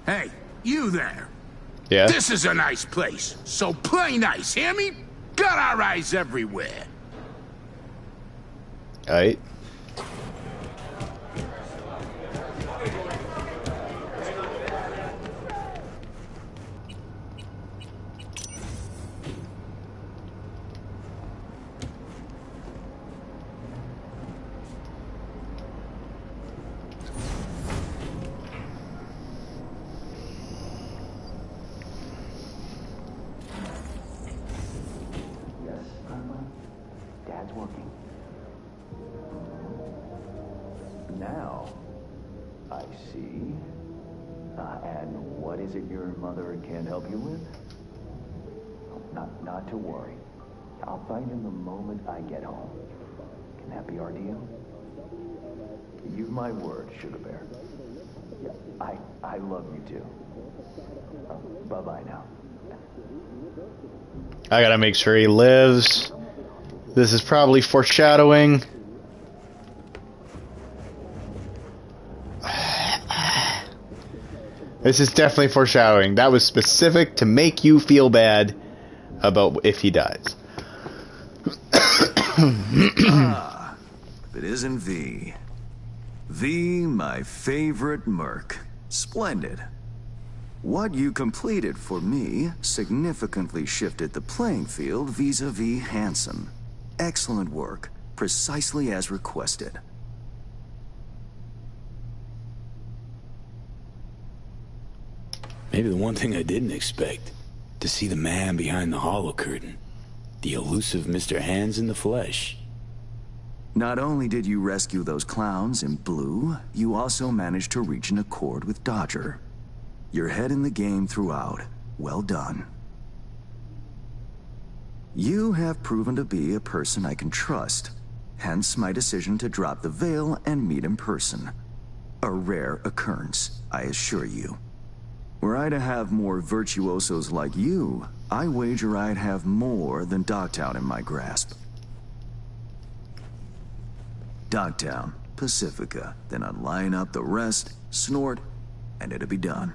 Hey, you there. Yeah. This is a nice place, so play nice, hear me? Got our eyes everywhere. Alright. Dad's working. Now, I see. And what is it your mother can't help you with? Not to worry. I'll find him the moment I get home. Can that be our deal? You've my word, Sugar Bear. Yeah, I love you too. Bye-bye now. I gotta make sure he lives. This is probably foreshadowing. This is definitely foreshadowing. That was specific to make you feel bad about if he dies. If it isn't V. V, my favorite merc. Splendid. What you completed for me significantly shifted the playing field vis-a-vis Hansen. Excellent work, precisely as requested. Maybe the one thing I didn't expect, to see the man behind the hollow curtain. The elusive Mr. Hands in the flesh. Not only did you rescue those clowns in blue, you also managed to reach an accord with Dodger. Your head in the game throughout. Well done. You have proven to be a person I can trust, hence my decision to drop the veil and meet in person. A rare occurrence, I assure you. Were I to have more virtuosos like you, I wager I'd have more than Dogtown in my grasp. Dogtown, Pacifica, then I'd line up the rest, snort, and it'd be done.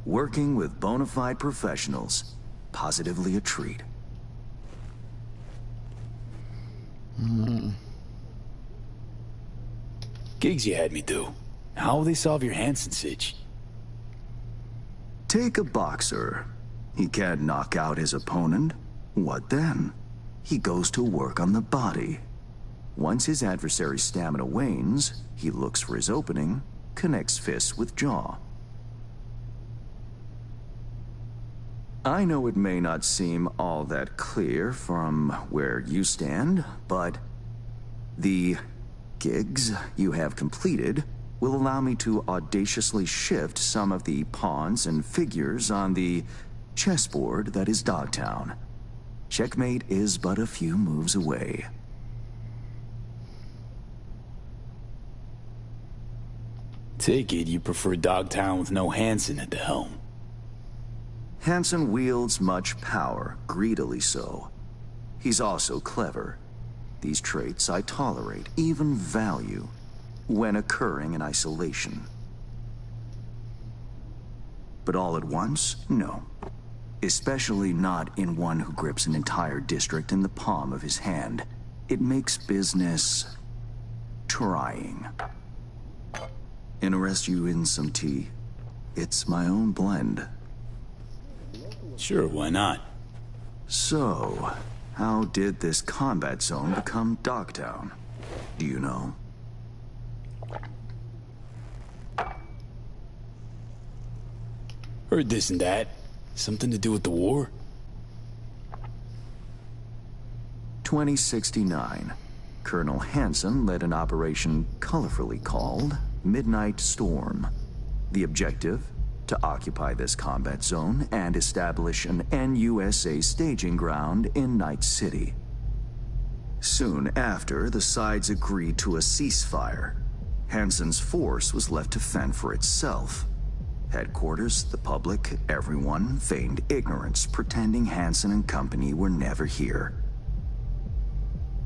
Working with bona fide professionals, positively a treat. Gigs you had me do. How will they solve your Hansen sitch? Take a boxer. He can't knock out his opponent. What then? He goes to work on the body. Once his adversary's stamina wanes, he looks for his opening, connects fists with jaw. I know it may not seem all that clear from where you stand, but the gigs you have completed will allow me to audaciously shift some of the pawns and figures on the chessboard that is Dogtown. Checkmate is but a few moves away. Take it you prefer Dogtown with no Hansen at the helm. Hansen wields much power, greedily so. He's also clever. These traits I tolerate, even value, when occurring in isolation. But all at once, no. Especially not in one who grips an entire district in the palm of his hand. It makes business trying. Interest you in some tea? It's my own blend. Sure, why not? So, how did this combat zone become Dogtown? Do you know? Heard this and that. Something to do with the war? 2069. Colonel Hansen led an operation colorfully called Midnight Storm. The objective? To occupy this combat zone and establish an NUSA staging ground in Night City. Soon after, the sides agreed to a ceasefire. Hansen's force was left to fend for itself. Headquarters, the public, everyone feigned ignorance, pretending Hansen and company were never here.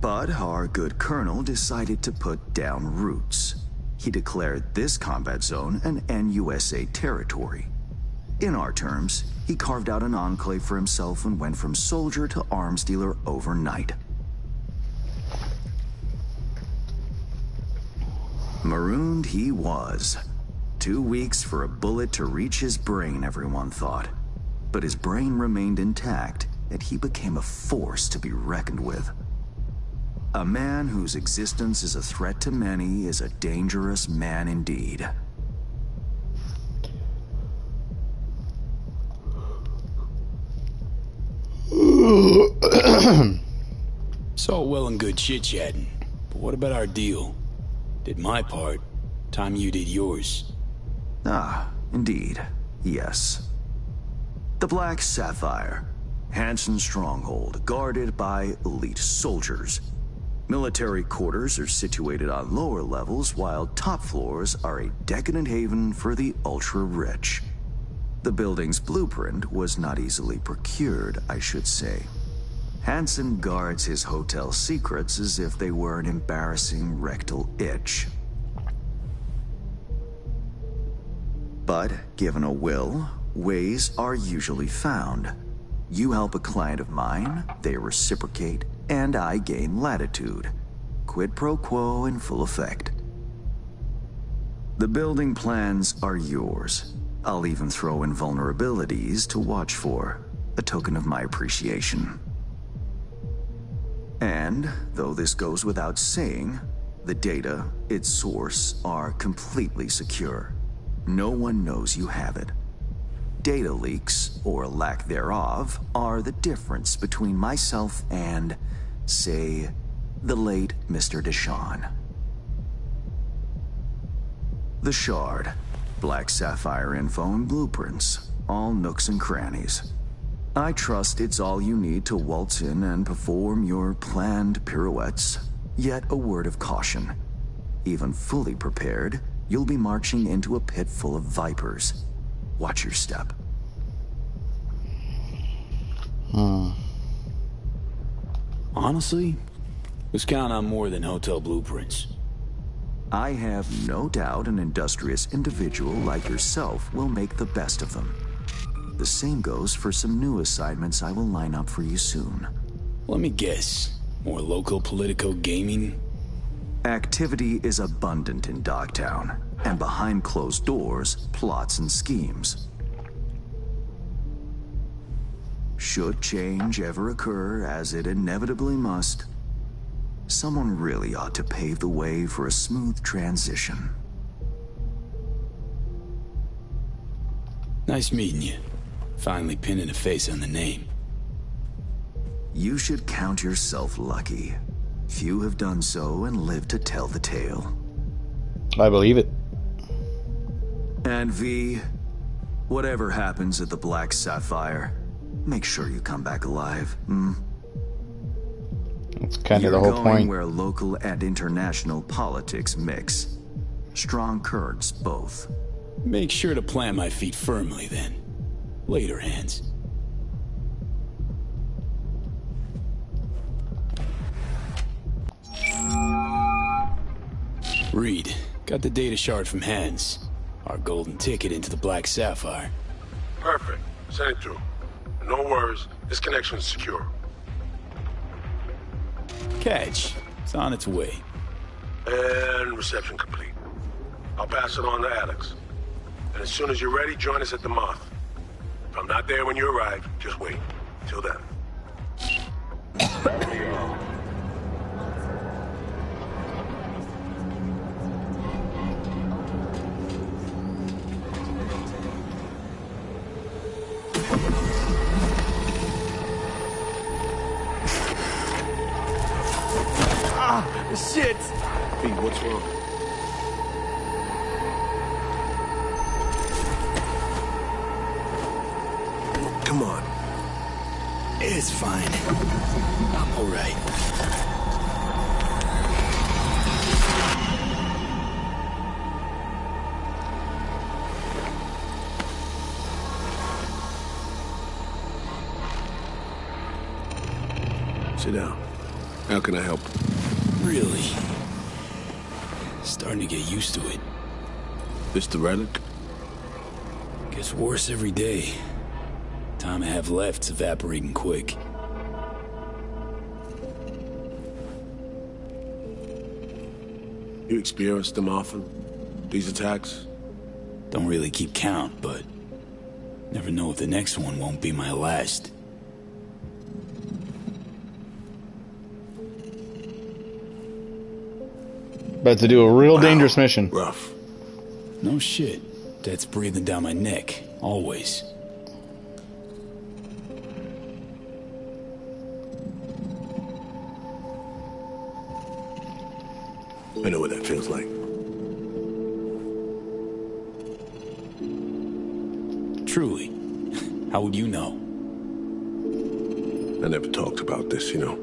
But our good colonel decided to put down roots. He declared this combat zone an NUSA territory. In our terms, he carved out an enclave for himself and went from soldier to arms dealer overnight. Marooned he was. 2 weeks for a bullet to reach his brain, everyone thought. But his brain remained intact, and he became a force to be reckoned with. A man whose existence is a threat to many is a dangerous man indeed. It's all well and good chit-chatting, but what about our deal? Did my part, time you did yours. Ah, indeed, yes. The Black Sapphire, Hansen's stronghold, guarded by elite soldiers. Military quarters are situated on lower levels, while top floors are a decadent haven for the ultra-rich. The building's blueprint was not easily procured, I should say. Hansen guards his hotel secrets as if they were an embarrassing rectal itch. But, given a will, ways are usually found. You help a client of mine, they reciprocate, and I gain latitude. Quid pro quo in full effect. The building plans are yours. I'll even throw in vulnerabilities to watch for, a token of my appreciation. And, though this goes without saying, the data, its source, are completely secure. No one knows you have it. Data leaks, or lack thereof, are the difference between myself and, say, the late Mr. Deshawn. The Shard. Black Sapphire info and blueprints. All nooks and crannies. I trust it's all you need to waltz in and perform your planned pirouettes. Yet a word of caution. Even fully prepared, you'll be marching into a pit full of vipers. Watch your step. Honestly, let's count on more than hotel blueprints. I have no doubt an industrious individual like yourself will make the best of them. The same goes for some new assignments I will line up for you soon. Let me guess. More local politico gaming? Activity is abundant in Dogtown, and behind closed doors, plots and schemes. Should change ever occur, as it inevitably must, someone really ought to pave the way for a smooth transition. Nice meeting you. Finally pinning a face on the name. You should count yourself lucky. Few have done so and lived to tell the tale. I believe it. And V, whatever happens at the Black Sapphire, make sure you come back alive, That's kind of the You're whole going point. where local and international politics mix. Strong currents, both. Make sure to plant my feet firmly then. Later, Hans. Reed, got the data shard from Hans. Our golden ticket into the Black Sapphire. Perfect. Send it through. No worries. This connection is secure. Catch. It's on its way. And reception complete. I'll pass it on to Alex. And as soon as you're ready, join us at the Moth. If I'm not there when you arrive, just wait. Till then. Shit! Hey, what's wrong? Come on. It's fine. I'm alright. Sit down. How can I help? Really? Starting to get used to it. This the relic? Gets worse every day. Time I have left's evaporating quick. You experience them often? These attacks? Don't really keep count, but never know if the next one won't be my last. About to do a real dangerous mission. Rough. No shit. That's breathing down my neck, always. I know what that feels like. Truly. How would you know? I never talked about this, you know.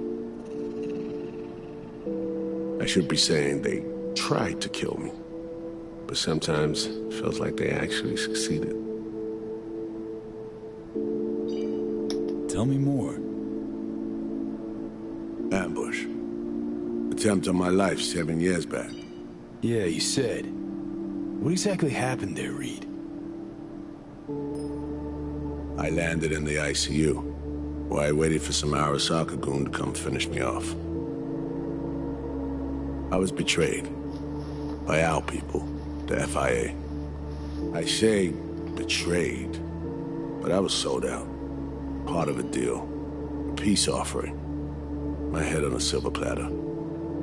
I should be saying they tried to kill me. But sometimes it feels like they actually succeeded. Tell me more. Ambush. Attempt on my life 7 years back. Yeah, you said. What exactly happened there, Reed? I landed in the ICU, where I waited for some Arasaka goon to come finish me off. I was betrayed by our people, the FIA. I say betrayed, but I was sold out. Part of a deal, a peace offering. My head on a silver platter.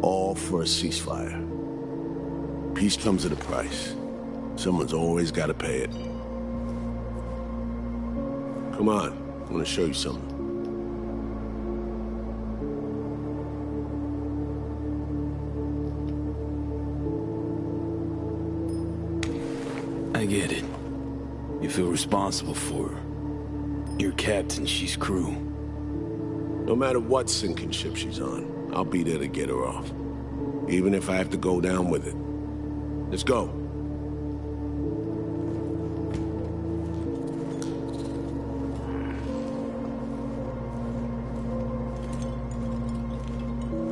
All for a ceasefire. Peace comes at a price. Someone's always got to pay it. Come on, I want to show you something. I get it. You feel responsible for her. You're captain, she's crew. No matter what sinking ship she's on, I'll be there to get her off. Even if I have to go down with it. Let's go.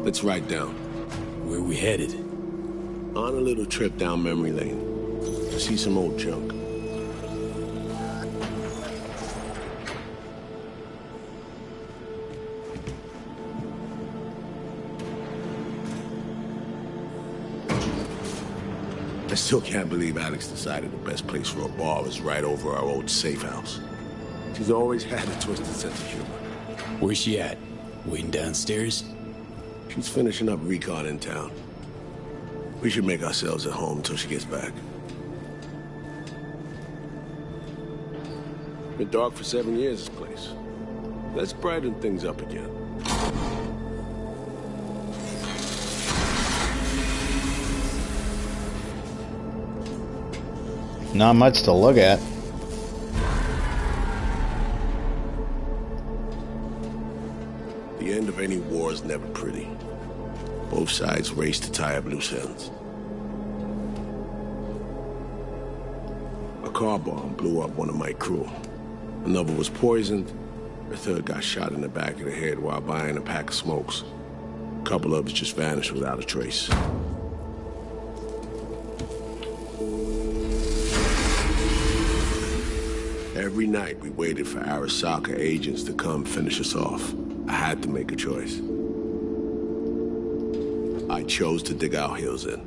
Let's ride down. Where we headed? On a little trip down memory lane. To see some old junk. I still can't believe Alex decided the best place for a bar was right over our old safe house. She's always had a twisted sense of humor. Where's she at? Waiting downstairs? She's finishing up recon in town. We should make ourselves at home until she gets back. Been dark for 7 years, this place. Let's brighten things up again. Not much to look at. The end of any war is never pretty. Both sides race to tie up loose ends. A car bomb blew up one of my crew. Another was poisoned. A third got shot in the back of the head while buying a pack of smokes. A couple others just vanished without a trace. Every night we waited for Arasaka agents to come finish us off. I had to make a choice. I chose to dig our heels in.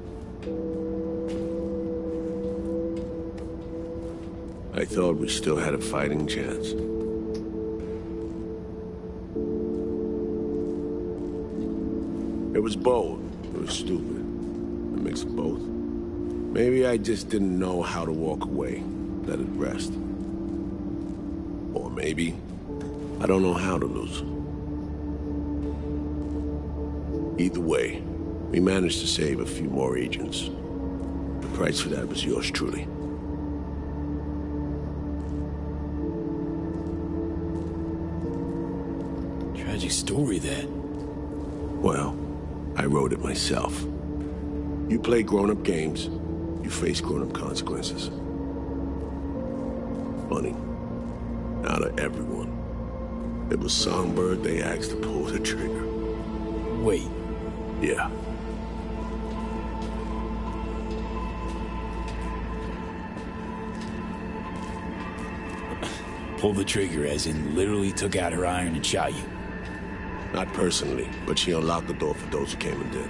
I thought we still had a fighting chance. It was bold. It was stupid. A mix of both. Maybe I just didn't know how to walk away, let it rest. Or maybe I don't know how to lose. Either way, we managed to save a few more agents. The price for that was yours truly. Tragic story, that. Well, I wrote it myself. You play grown-up games, you face grown-up consequences. Funny. Out of everyone, it was Songbird they asked to pull the trigger. Wait. Pulled the trigger, as in literally took out her iron and shot you. Not personally, but she unlocked the door for those who came and did.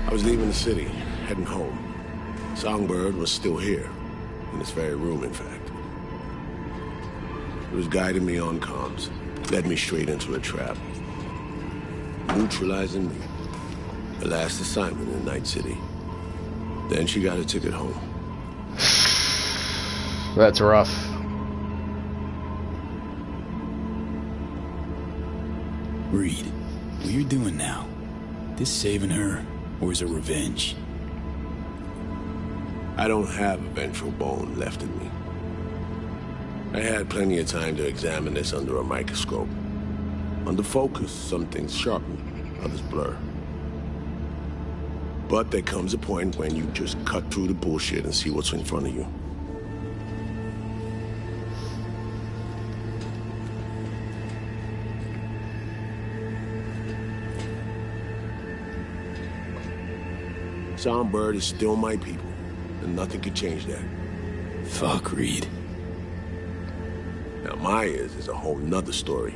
I was leaving the city, heading home. Songbird was still here, in this very room, in fact. It was guiding me on comms, led me straight into a trap. Neutralizing me. The last assignment in Night City. Then she got a ticket home. That's rough. Reed, what you're doing now, this saving her, or is it revenge? I don't have a vengeful bone left in me. I had plenty of time to examine this under a microscope. Under focus, some things sharpen, others blur. But there comes a point when you just cut through the bullshit and see what's in front of you. Songbird is still my people, and nothing can change that. Fuck, Reed. Now, Myers is a whole nother story.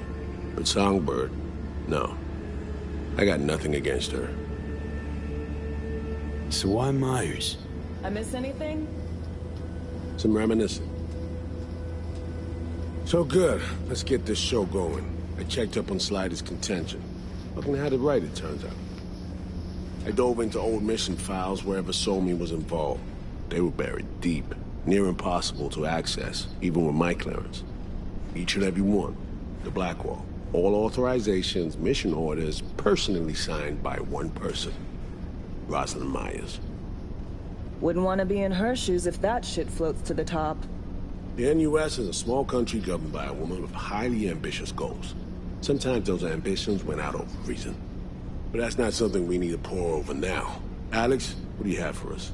But Songbird, no. I got nothing against her. So why Myers? I miss anything? Some reminiscing. So good. Let's get this show going. I checked up on Slider's contention. Fucking had it right, it turns out. I dove into old mission files wherever Somi was involved. They were buried deep, near impossible to access, even with my clearance. Each and every one. The Blackwall. All authorizations, mission orders, personally signed by one person. Rosalind Myers. Wouldn't want to be in her shoes if that shit floats to the top. The NUS is a small country governed by a woman with highly ambitious goals. Sometimes those ambitions went out over reason. But that's not something we need to pour over now. Alex, what do you have for us?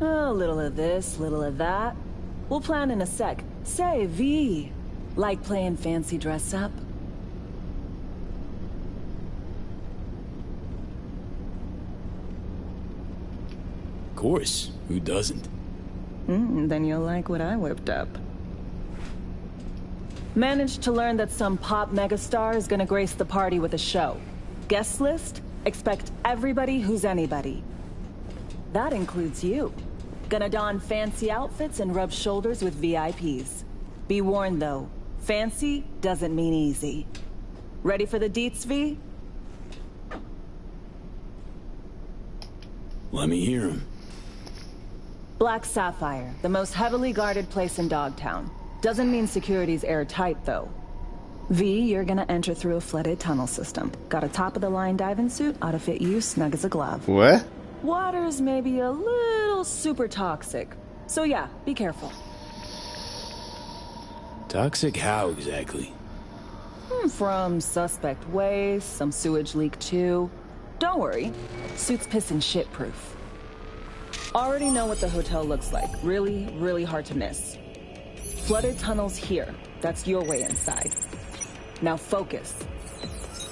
Oh, a little of this, little of that. We'll plan in a sec. Say, V. Like playing fancy dress up? Of course, who doesn't? Then you'll like what I whipped up. Managed to learn that some pop megastar is gonna grace the party with a show. Guest list? Expect everybody who's anybody. That includes you. Gonna don fancy outfits and rub shoulders with VIPs. Be warned though, fancy doesn't mean easy. Ready for the deets, V? Let me hear him. Black Sapphire, the most heavily guarded place in Dogtown. Doesn't mean security's airtight though. V, you're gonna enter through a flooded tunnel system. Got a top-of-the-line diving suit, ought to fit you snug as a glove. What? Water's maybe a little super toxic. So yeah, be careful. Toxic how exactly? From suspect waste, some sewage leak too. Don't worry, suit's piss and shit proof. Already know what the hotel looks like. Really, really hard to miss. Flooded tunnels here. That's your way inside. Now focus.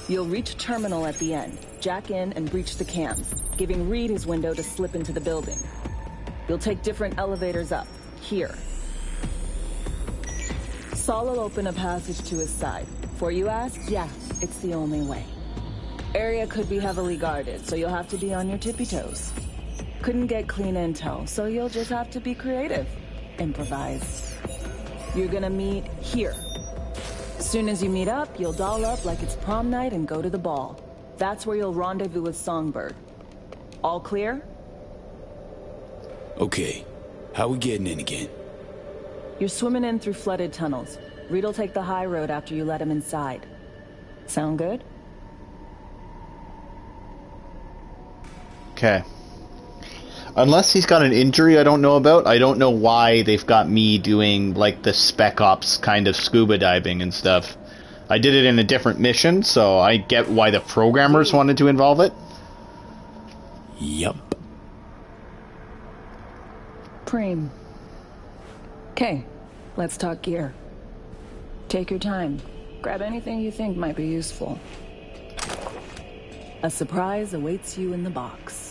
You'll reach terminal at the end, jack in and breach the cams, giving Reed his window to slip into the building. You'll take different elevators up, here. Saul will open a passage to his side. Before you ask, yeah, it's the only way. Area could be heavily guarded, so you'll have to be on your tippy toes. Couldn't get clean intel, so you'll just have to be creative. Improvise. You're gonna meet here. Soon as you meet up, you'll doll up like it's prom night and go to the ball. That's where you'll rendezvous with Songbird. All clear? Okay, how we getting in again? You're swimming in through flooded tunnels. Reed'll take the high road after you let him inside. Sound good? Okay. Unless he's got an injury I don't know about, I don't know why they've got me doing, like, the Spec Ops kind of scuba diving and stuff. I did it in a different mission, so I get why the programmers wanted to involve it. Yup. Preem. Okay, let's talk gear. Take your time. Grab anything you think might be useful. A surprise awaits you in the box.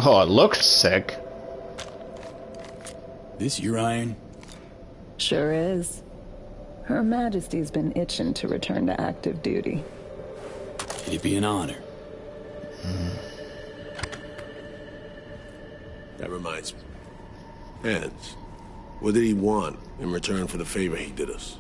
Oh, it looks sick. This your iron? Sure is. Her Majesty's been itching to return to active duty. It'd be an honor. That reminds me. Hans, what did he want in return for the favor he did us?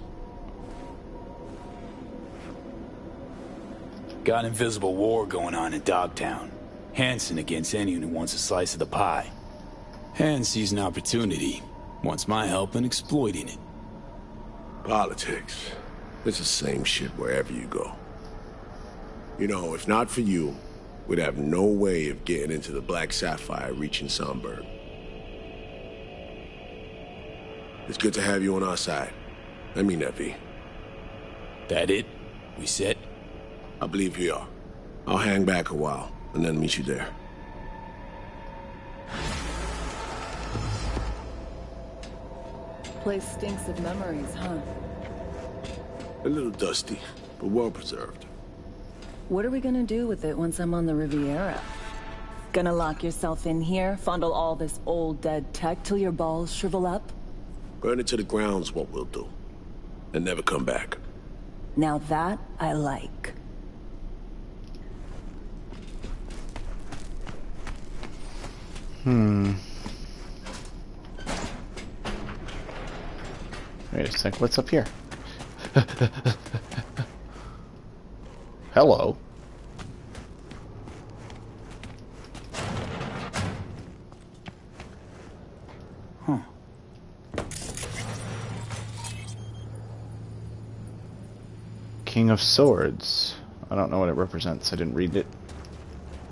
Got an invisible war going on in Dogtown. Hanson against anyone who wants a slice of the pie. Hans sees an opportunity, wants my help in exploiting it. Politics. It's the same shit wherever you go. You know, if not for you, we'd have no way of getting into the Black Sapphire reaching Sunburn. It's good to have you on our side. I mean that, V. That it? We set? I believe we are. I'll hang back a while, and then meet you there. Place stinks of memories, huh? A little dusty, but well preserved. What are we gonna do with it once I'm on the Riviera? Gonna lock yourself in here, fondle all this old dead tech till your balls shrivel up? Burn it to the ground's what we'll do. And never come back. Now that I like. Wait a sec, what's up here? Hello. Huh. King of Swords. I don't know what it represents. I didn't read it.